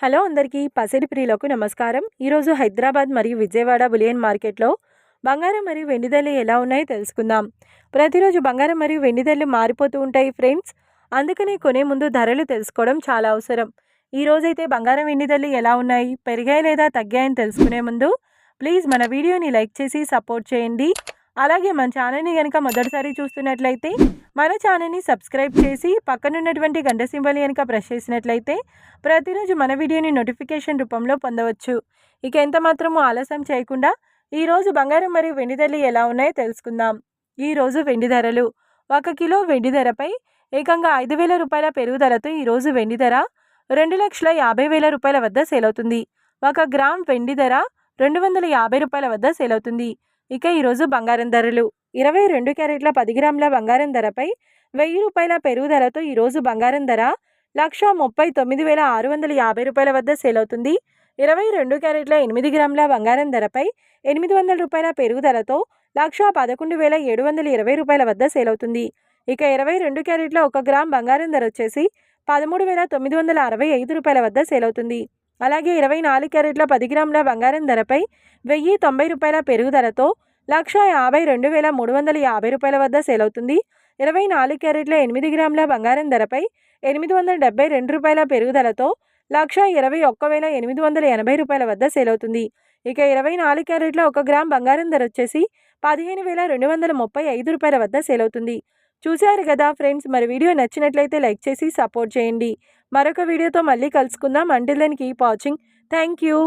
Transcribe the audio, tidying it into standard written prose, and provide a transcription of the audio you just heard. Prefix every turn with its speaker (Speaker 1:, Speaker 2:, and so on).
Speaker 1: Hello అందరికీ పసిడి ప్రియులకు నమస్కారం. ఈరోజు హైదరాబాద్ మరియు విజయవాడ బులియన్ మార్కెట్లో బంగారం మరియు వెండి ధరలు ఎలా ఉన్నాయో తెలుసుకుందాం. ప్రతిరోజు బంగారం మరియు వెండి ధరలు మారిపోతూ ఉంటాయి ఫ్రెండ్స్. అందుకనే కొనే ముందు ధరలు తెలుసుకోవడం చాలా అవసరం. ఈ రోజైతే బంగారం వెండి ధరలు ఎలా ఉన్నాయి, పెరిగాయి లేదా తగ్గాయని తెలుసుకునే ముందు ప్లీజ్ మన వీడియోని లైక్ చేసి సపోర్ట్ చేయండి. అలాగే మన ఛానల్ని కనుక మొదటిసారి చూస్తున్నట్లయితే మన ఛానల్ని సబ్స్క్రైబ్ చేసి పక్కనున్నటువంటి గంట సింబల్ కనుక ప్రెస్ చేసినట్లయితే ప్రతిరోజు మన వీడియోని నోటిఫికేషన్ రూపంలో పొందవచ్చు. ఇక ఎంత మాత్రము ఆలస్యం చేయకుండా ఈరోజు బంగారం మరియు వెండి ధరలు ఎలా ఉన్నాయో తెలుసుకుందాం. ఈరోజు వెండి ధరలు 1 కిలో వెండి ధరపై ఏకంగా 5,000 రూపాయల పెరుగుదలతో ఈరోజు వెండి ధర 2,50,000 రూపాయల వద్ద సేల్ అవుతుంది. 1 గ్రామ్ వెండి ధర 250 రూపాయల వద్ద సేల్ అవుతుంది. ఇక ఈరోజు బంగారం ధరలు 22 క్యారెట్ల 10 గ్రాముల బంగారం ధరపై 1,000 రూపాయల పెరుగుదలతో ఈరోజు బంగారం ధర 1,39,650 రూపాయల వద్ద సేల్ అవుతుంది. 22 క్యారెట్ల 8 గ్రాముల బంగారం ధరపై 800 రూపాయల పెరుగుదలతో 1,11,720 రూపాయల వద్ద సేల్ అవుతుంది. ఇక 22 క్యారెట్ల 1 గ్రామ్ బంగారం ధర వచ్చేసి 13,965 రూపాయల వద్ద సేల్ అవుతుంది. అలాగే 24 క్యారెట్ల 10 గ్రాముల బంగారం ధరపై 1,090 రూపాయల పెరుగుదలతో 1,52,350 రూపాయల వద్ద సేల్ అవుతుంది. 24 క్యారెట్ల 8 గ్రాముల బంగారం ధరపై 872 రూపాయల పెరుగుదలతో 1,21,880 రూపాయల వద్ద సేల్ అవుతుంది. ఇక 24 క్యారెట్ల 1 గ్రామ్ బంగారం ధర వచ్చేసి 15,235 రూపాయల వద్ద సేల్ అవుతుంది. చూశారు కదా ఫ్రెండ్స్, మరి వీడియో నచ్చినట్లయితే లైక్ చేసి సపోర్ట్ చేయండి. మరొక వీడియోతో మళ్ళీ కలుసుకుందాం. Until then keep watching. Thank you.